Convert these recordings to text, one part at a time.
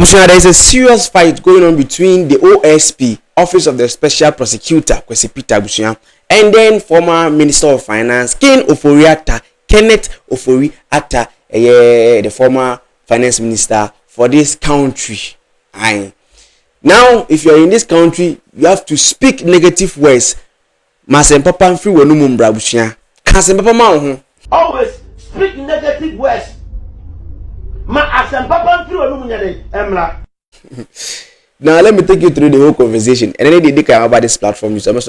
There is a serious fight going on between the OSP, Office of the Special Prosecutor, Kwesi Peter, and then former Minister of Finance, Ofori Atta, Kenneth Ofori Atta, the former Finance Minister for this country. Aye. Now, if you are in this country, you have to speak negative words. Masem papa free wonu mumbra bushia. Kasem papa ma ho. Always speak negative words. Ma asem papa free wonu munyade emra. Now let me take you through the whole conversation. And then they come about this platform. You must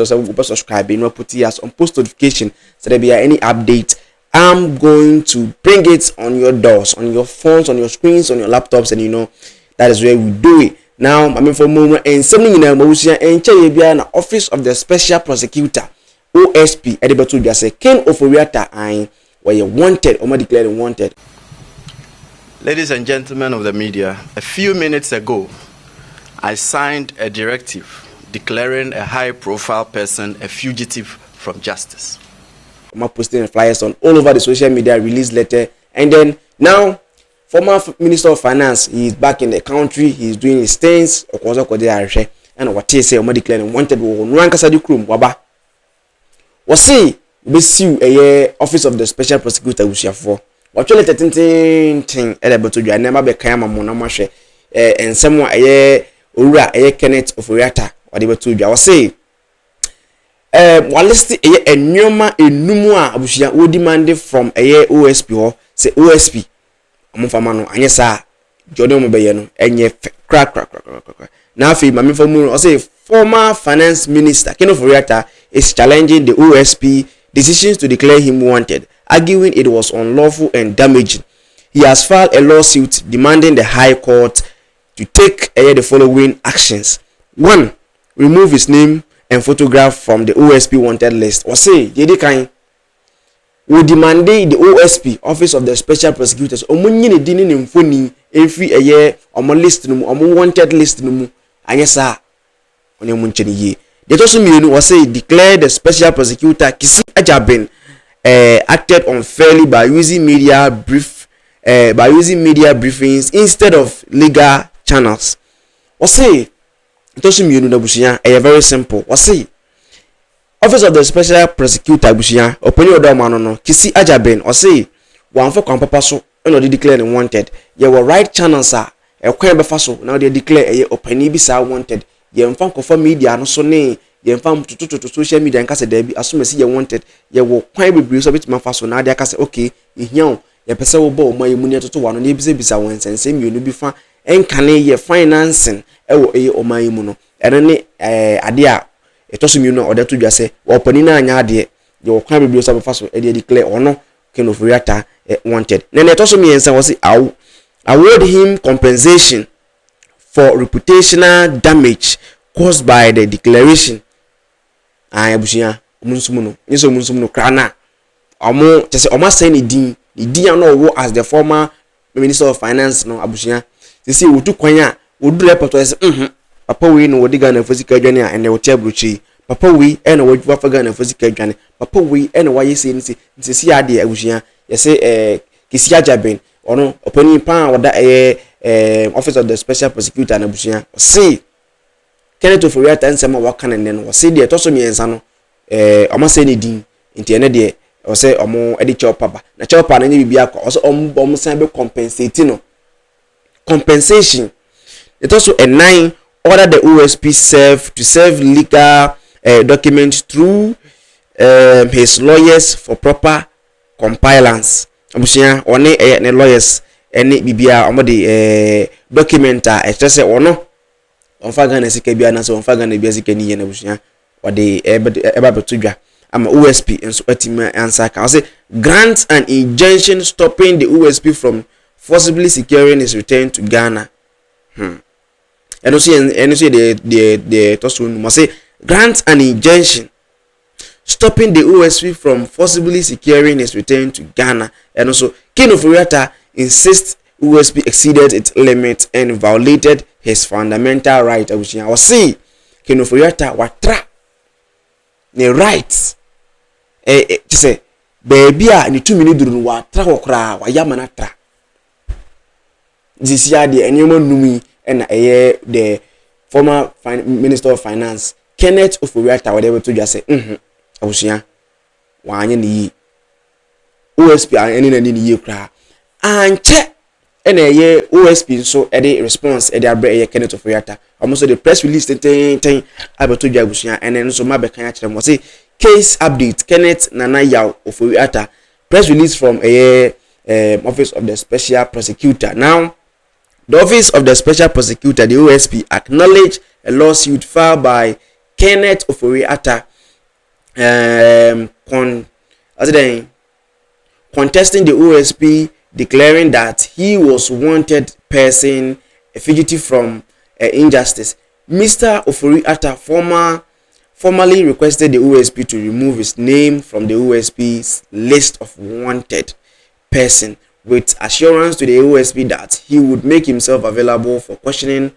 subscribe, you know, put us on post notification so there be any update. I'm going to bring it on your doors, on your phones, on your screens, on your laptops, and you know that is where we do it. Now, I mean for moment and something in Mabusia and Chayabia Office of the Special Prosecutor, OSP, Edibatu just say Ken Ofori Atta I where you wanted or declared wanted. Ladies and gentlemen of the media, a few minutes ago, I signed a directive declaring a high-profile person a fugitive from justice. I'm posting flyers on all over the social media, release letter, and then now, former Minister of Finance, he is back in the country, he's doing his things, and what he say, I'm declaring wanted, waba. Was see, we see a Office of the Special Prosecutor, which you for. What you let a thing, about to do, I never be Kayama Monamashe, and someone Ura Kenneth Ofori Atta, whatever to do. I was say, while listing a nyoma enumua abushia wo demanded from a OSP or say OSP amufamano anyesa jode mo beye no enye crack na afi mame famu o say former finance minister Ken Ofori Atta is challenging the OSP decisions to declare him wanted, arguing it was unlawful and damaging. He has filed a lawsuit demanding the High Court to take the following actions. 1. Remove his name and photograph from the OSP wanted list. Or say, Jedi Kain, we demand the OSP, Office of the Special Prosecutors, omunyi dini ni mfoni every a year list numu, wanted list numu, anyesa onye muncheni ye. They also mean was say declare the Special Prosecutor Kissi Agyabeng acted unfairly by using media briefings instead of legal channels. Or say it also mean very simple. Or say Office of the Special Prosecutor Bushia oponi odo mano no Kissi Agyabeng or say one for papa so no dey declare wanted. Ye were right channels are e kwan be fa so now they declare e opani bi sa wanted. Ye mfa kofa media no so ne ye mfa to social media nka se da bi asomasi ye wanted. Ye wo kwan bebre so bitima fa so na dey aka se okay ehia ye pese wo ba o ma yemu ne toto wa no na bisa won sense mienu bi fa enkane ye financing ewo eye o ma yemu no ene ne ade a etoso no oda to dwa se opani na anya ade ye wo kwan bebre so fa so e dey declare ono Ken Ofori Atta wanted. Then etoso miensa was award him compensation for reputational damage caused by the declaration. Abushia omunsumuno nyeso omunsumuno krana omo chese oma say ni din no wo as the former Minister of Finance no abushia say wotu kwanya wodu report say papa we no wodiga na physical dwane a ene wote abrochi papa we ene wodwa faga na physical dwane papa we ene waye say ni si ade abushia say Kissi Agyabeng ono opani pa woda Office of the Special Prosecutor na abushia say Kenneth Ofori Atta nsema waka na ne no say de etoso miensa no omo say ni din nti ene de o say omo edi chopa ba na chopa na nye bibia ko o say omo san be compensate no compensation. It also a 9 order the OSP serve legal documents through his lawyers for proper compliance. Abusia one ne lawyers ene bibia omo de document a say ono onfaga na sika bia na so onfaga na bia sika ni ye na bushia wade eba betudwa ama OSP enso atima answer ka say grant an injunction stopping the OSP from forcibly securing his return to Ghana. And also the tosun must say grant an injunction stopping the OSP from forcibly securing his return to Ghana. And also Ken Ofori Atta insists OSP exceeded its limit and violated his fundamental right. I was see Ken Ofori Atta watra the rights to say baby ni 2 minutes watra kokra wa yamana tra this year the anyone numi and the former Minister of Finance Kenneth Ofori Atta whatever to just say abusia wanye ni OSP any ni kra anche ena OSP so e response e abre Kenneth Ofori Atta almost the press release ten abeto dwa abusia ene so ma be kan akere mo say case update Kenneth Nana Yaw Ofori Atta press release from Office of the Special Prosecutor. Now, the Office of the Special Prosecutor, the OSP, acknowledged a lawsuit filed by Kenneth Ofori Atta contesting the OSP, declaring that he was wanted person, a fugitive from injustice. Mr. Ofori Atta formally requested the OSP to remove his name from the OSP's list of wanted person, with assurance to the OSP that he would make himself available for questioning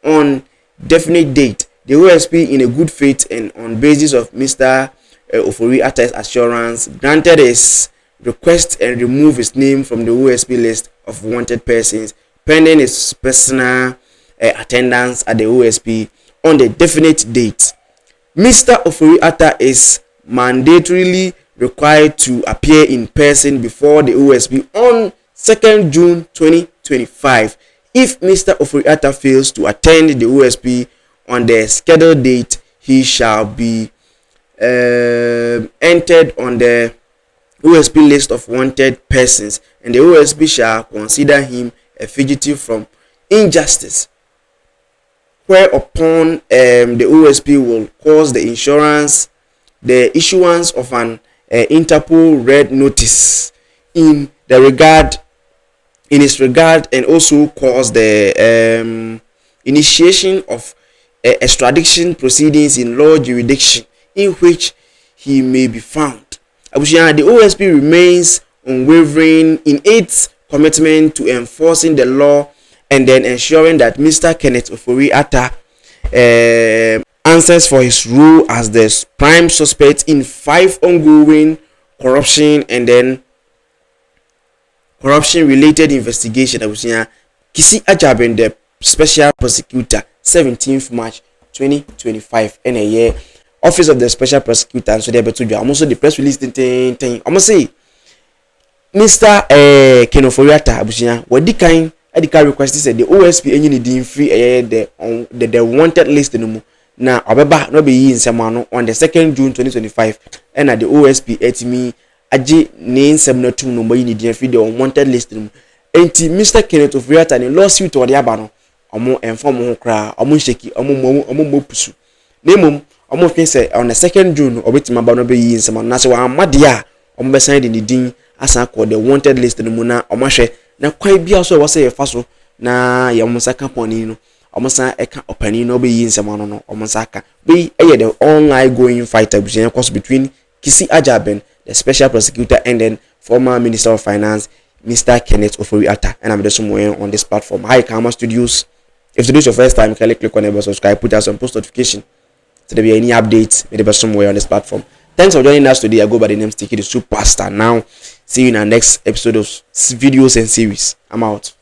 on definite date. The OSP, in a good faith and on basis of Mr. Ofori Atta's assurance, granted his request and removed his name from the OSP list of wanted persons, pending his personal attendance at the OSP on the definite date. Mr. Ofori Atta is mandatorily required to appear in person before the OSP on 2nd June 2025. If Mr. Ofori Atta fails to attend the OSP on the scheduled date, he shall be entered on the OSP list of wanted persons, and the OSP shall consider him a fugitive from injustice, whereupon the OSP will cause the issuance of an Interpol red notice in his regard, and also cause the initiation of extradition proceedings in law jurisdiction in which he may be found. The OSP remains unwavering in its commitment to enforcing the law and then ensuring that Mr. Kenneth Ofori Atta answers for his role as the prime suspect in 5 ongoing corruption related investigation. Kissi Agyabeng, the special prosecutor, 17th March 2025, and a year Office of the Special Prosecutor, and so they better do also the press release thing. I'm say Mr. Kenneth Ofori Atta abusia what the kind request said the OSP any need free the wanted list no mu na obeba no be yin nsema on the 2nd June 2025, and at the OSP etimi age ne nsem na tum no mo yin need free the wanted list no mu enti Mr. Kenneth Ofori Atta ni lawsuit or the aba no omo inform ho kra omo sheki omo pusu nemum omo fin say on the 2nd June obetima ba no be yin nsema na se wa amade a omo be sign the din asa ko the wanted list no mu na omo hwe na kwai bia so wo say ye fa so na ye mo saka poni no omo san eka opani no be yin nsema no omo saka be the ongoing fight between Kissi Agyabeng, the special prosecutor, and then former Minister of Finance Mr. Kenneth Ofori Atta. And I'm just somewhere on this platform. Hi Karma Studios. If today is your first time, click on the bell, subscribe, put us on post notification so there be any updates maybe somewhere on this platform. Thanks for joining us today. I go by the name Sticky the Superstar. Now see you in our next episode of videos and series. I'm out.